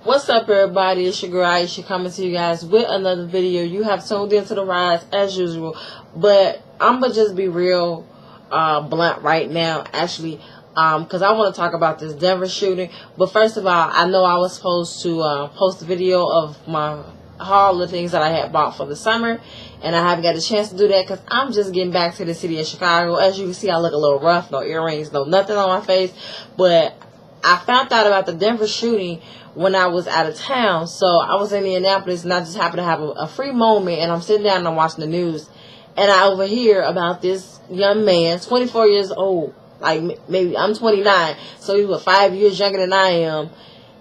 What's up, everybody? It's your girl Aisha coming to you guys with another video. You have tuned into The Rise as usual, but I'm gonna just be real blunt right now, actually, because I want to talk about this Denver shooting. But first of all, I know I was supposed to post a video of my haul of things that I had bought for the summer, and I haven't got a chance to do that because I'm just getting back to the city of Chicago. As you can see, I look a little rough, no earrings, no nothing on my face, but I found out about the Denver shooting when I was out of town. So I was in Indianapolis, and I just happened to have a free moment, and I'm sitting down and I'm watching the news, and I overhear about this young man, 24 years old, like maybe I'm 29, so he was 5 years younger than I am,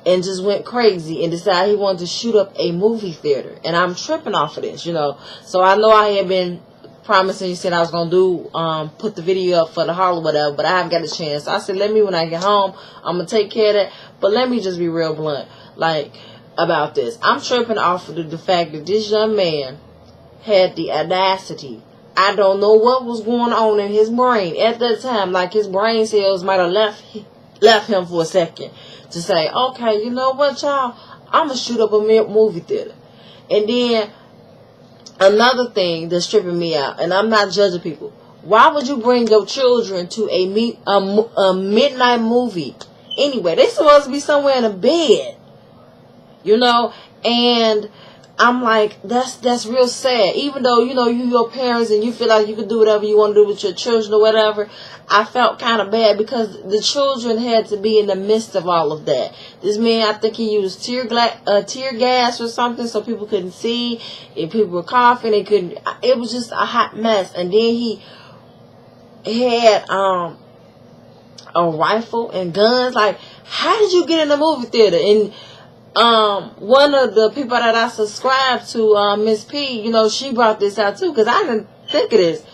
and just went crazy and decided he wanted to shoot up a movie theater. And I'm tripping off of this, you know. So I know I had been promising, you said I was going to do, put the video up for the haul or whatever, but I haven't got a chance. So I said, when I get home, I'm going to take care of that. But let me just be real blunt, like, about this. I'm tripping off of the fact that this young man had the audacity. I don't know what was going on in his brain at that time. Like, his brain cells might have left him for a second to say, okay, you know what, y'all? I'm going to shoot up a movie theater. And then another thing that's tripping me out, and I'm not judging people. Why would you bring your children to a midnight movie? Anyway, they supposed to be somewhere in a bed, you know? And I'm like, that's real sad. Even though, you know, you're your parents and you feel like you can do whatever you want to do with your children or whatever, I felt kind of bad because the children had to be in the midst of all of that. This man, I think he used tear gas or something so people couldn't see. If people were coughing, they couldn't. It was just a hot mess. And then he had a rifle and guns. Like, how did you get in the movie theater? And one of the people that I subscribe to, Miss P, you know, she brought this out too, because I didn't think of this.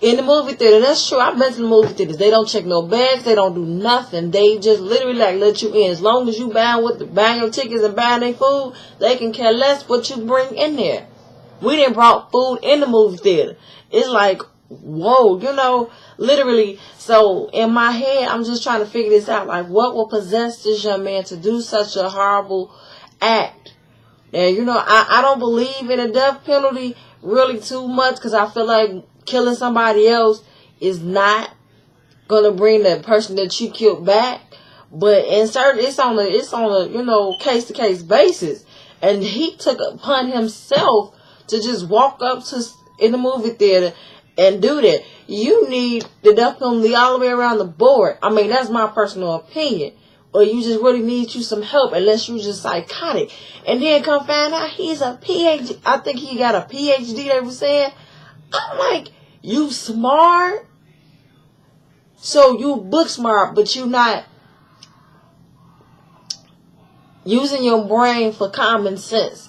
In the movie theater, that's true. I've been to the movie theaters. They don't check no bags. They don't do nothing. They just literally like let you in. As long as you buying your tickets and buying their food, they can care less what you bring in there. We didn't brought food in the movie theater. It's like, whoa, you know, literally. So in my head, I'm just trying to figure this out. Like, what will possess this young man to do such a horrible act? And, you know, I don't believe in a death penalty really too much because I feel like killing somebody else is not going to bring the person that you killed back. But it's on a, you know, case-to-case basis. And he took it upon himself to just walk up to in the movie theater and do that. You need the death penalty all the way around the board. I mean, that's my personal opinion. Or you just really need you some help unless you're just psychotic. And then come find out he's a PhD. I think he got a PhD, they were saying. I'm like, you smart? So you book smart, but you not using your brain for common sense.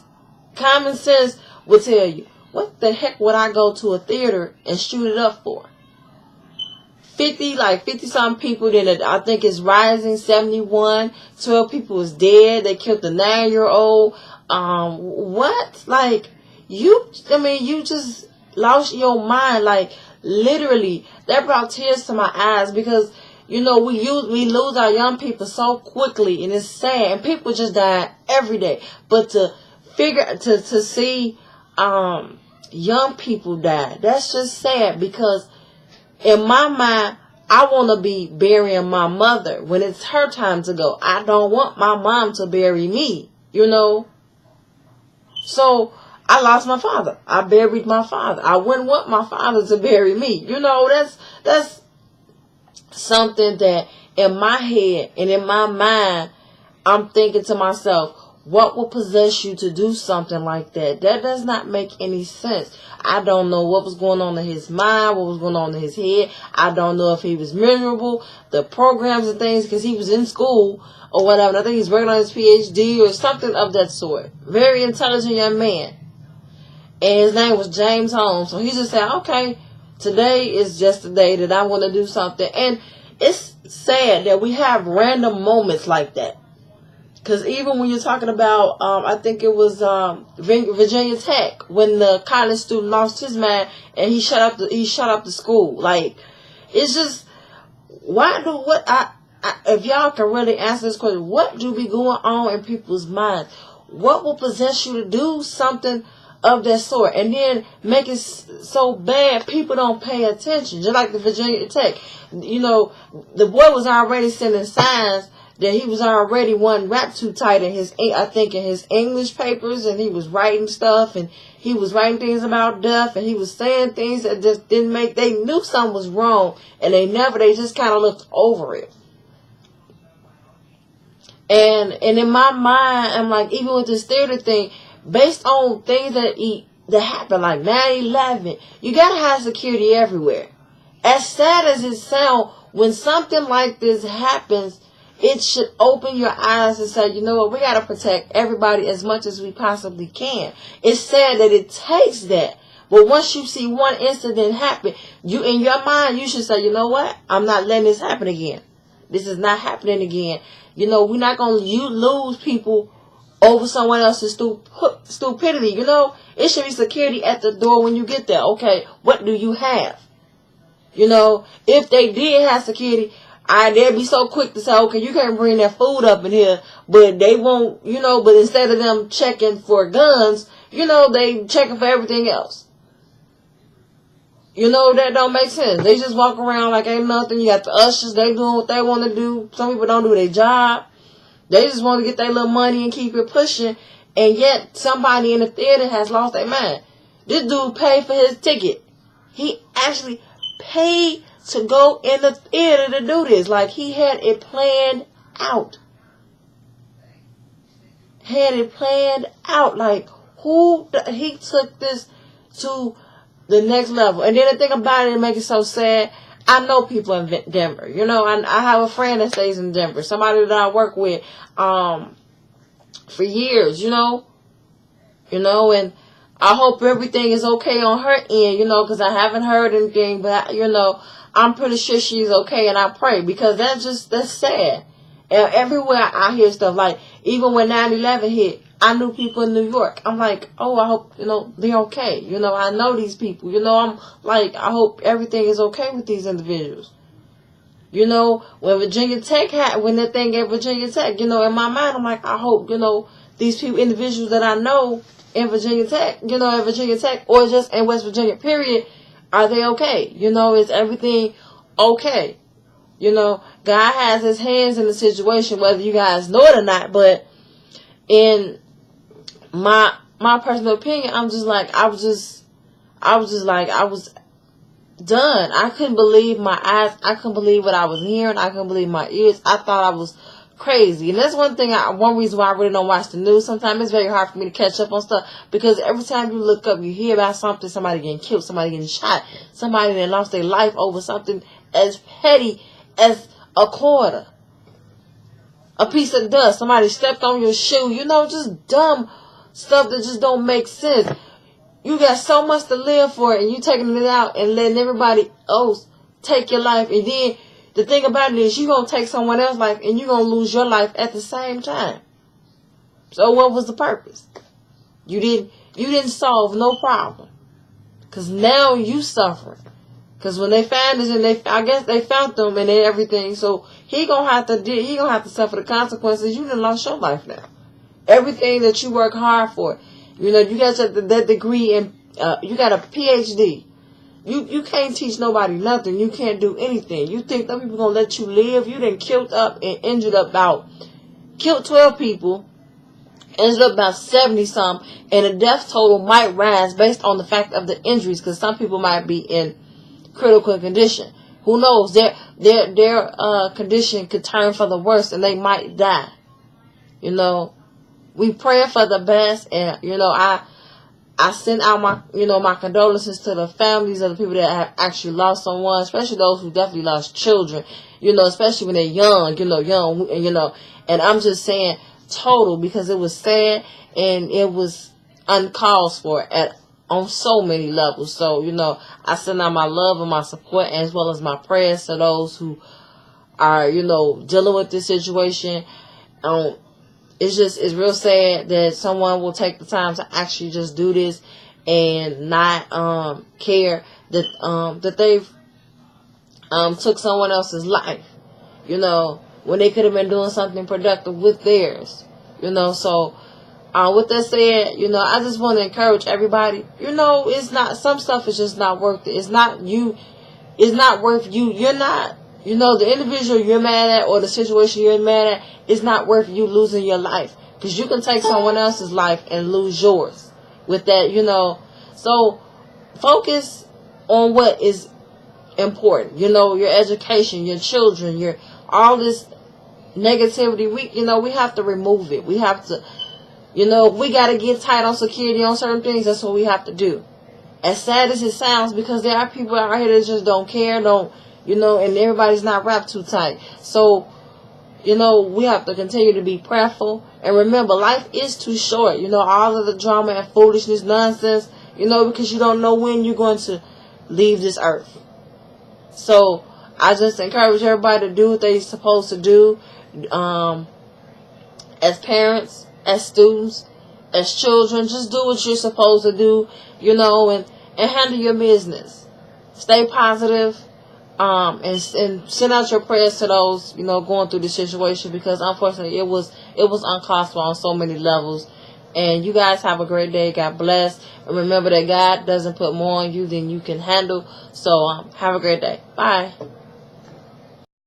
Common sense will tell you, what the heck would I go to a theater and shoot it up for? 50 some people, then I think it's rising, 71, 12 people is dead. They killed the 9-year-old. What? Like, you just lost your mind. Like, literally, that brought tears to my eyes because, you know, we lose our young people so quickly, and it's sad, and people just die every day. But to see young people die, that's just sad because in my mind, I want to be burying my mother when it's her time to go. I don't want my mom to bury me, you know. So I lost my father. I buried my father. I wouldn't want my father to bury me. You know, that's something that in my head and in my mind, I'm thinking to myself, what will possess you to do something like that? That does not make any sense. I don't know what was going on in his mind, what was going on in his head. I don't know if he was miserable, the programs and things, because he was in school or whatever. I think he's working on his PhD or something of that sort. Very intelligent young man. And his name was James Holmes. So he just said, okay, today is just the day that I want to do something. And it's sad that we have random moments like that. Because even when you're talking about, I think it was Virginia Tech, when the college student lost his mind and he shut up the school. Like, it's just, if y'all can really answer this question, what do be going on in people's minds? What will possess you to do something of that sort, and then make it so bad people don't pay attention? Just like the Virginia Tech, you know, the boy was already sending signs that he was already one rap too tight in his, I think, in his English papers, and he was writing stuff, and he was writing things about death, and he was saying things that just didn't make, they knew something was wrong, and they just kind of looked over it. And in my mind, I'm like, even with this theater thing, based on things that happen, like 9/11, you gotta have security everywhere. As sad as it sounds, when something like this happens, it should open your eyes and say, you know what, we got to protect everybody as much as we possibly can. It's sad that it takes that. But once you see one incident happen, you, in your mind, you should say, you know what, I'm not letting this happen again. This is not happening again. You know, we're not going to lose people over someone else's stupidity. You know, it should be security at the door when you get there. Okay, what do you have? You know, if they did have security, they'd be so quick to say, okay, you can't bring that food up in here, but they won't, you know, but instead of them checking for guns, you know, they checking for everything else. You know, that don't make sense. They just walk around like ain't nothing. You got the ushers, they doing what they want to do. Some people don't do their job. They just want to get their little money and keep it pushing, and yet somebody in the theater has lost their mind. This dude paid for his ticket. He actually paid to go in the theater to do this. Like, he had it planned out. Like, he took this to the next level. And then the thing about it makes it so sad. I know people in Denver. You know, I have a friend that stays in Denver. Somebody that I work with for years, you know. And I hope everything is okay on her end, you know, because I haven't heard anything. But, you know, I'm pretty sure she's okay, and I pray, because that's sad. And everywhere I hear stuff, like, even when 9/11 hit, I knew people in New York. I'm like, oh, I hope, you know, they're okay. You know, I know these people. You know, I'm like, I hope everything is okay with these individuals. You know, when Virginia Tech when that thing at Virginia Tech, you know, in my mind, I'm like, I hope, you know, these people, individuals that I know in Virginia Tech, you know, at Virginia Tech, or just in West Virginia, period, are they okay? You know, is everything okay? You know, God has his hands in the situation, whether you guys know it or not. But in my personal opinion, I'm just like, I was done. I couldn't believe my eyes. I couldn't believe what I was hearing. I couldn't believe my ears. I thought I was crazy. And that's one reason why I really don't watch the news. Sometimes it's very hard for me to catch up on stuff, because every time you look up, you hear about something, somebody getting killed, somebody getting shot, somebody that lost their life over something as petty as a quarter, a piece of dust, somebody stepped on your shoe, you know, just dumb stuff that just don't make sense. You got so much to live for, and you taking it out and letting everybody else take your life. And then the thing about it is, you're going to take someone else's life, and you're going to lose your life at the same time. So what was the purpose? You didn't solve no problem, because now you suffering. Because when they found us, and I guess they found them and everything, so he gonna have to suffer the consequences. You done lost your life now. Everything that you work hard for. You know, you got that degree in, you got a PhD. You can't teach nobody nothing. You can't do anything. You think them people gonna let you live? You done killed up and injured killed 12 people, injured up about 70 some, and the death total might rise based on the fact of the injuries, because some people might be in critical condition. Who knows? Their condition could turn for the worse, and they might die. You know, we pray for the best, and you know, I send out my condolences to the families of the people that have actually lost someone, especially those who definitely lost children. You know, especially when they're young. And I'm just saying total, because it was sad and it was uncalled for on so many levels. So, you know, I send out my love and my support, as well as my prayers to those who are, you know, dealing with this situation. It's real sad that someone will take the time to actually just do this and not care that they've took someone else's life. You know, when they could have been doing something productive with theirs. You know, so with that said, you know, I just want to encourage everybody. You know, it's not, some stuff is just not worth it. It's not you. It's not worth you. You're not, you know, the individual you're mad at or the situation you're mad at is not worth you losing your life. Because you can take someone else's life and lose yours with that, you know. So focus on what is important. You know, your education, your children, your all this negativity. We have to remove it. We have to, you know, we got to get tight on security on certain things. That's what we have to do. As sad as it sounds, because there are people out here that just don't care, you know, and everybody's not wrapped too tight. So, you know, we have to continue to be prayerful. And remember, life is too short. You know, all of the drama and foolishness, nonsense, you know, because you don't know when you're going to leave this earth. So, I just encourage everybody to do what they're supposed to do. As parents, as students, as children, just do what you're supposed to do, you know, and handle your business. Stay positive, and send out your prayers to those, you know, going through this situation, because unfortunately it was uncalled for on so many levels. And you guys have a great day. God bless. And remember that God doesn't put more on you than you can handle. So have a great day. Bye.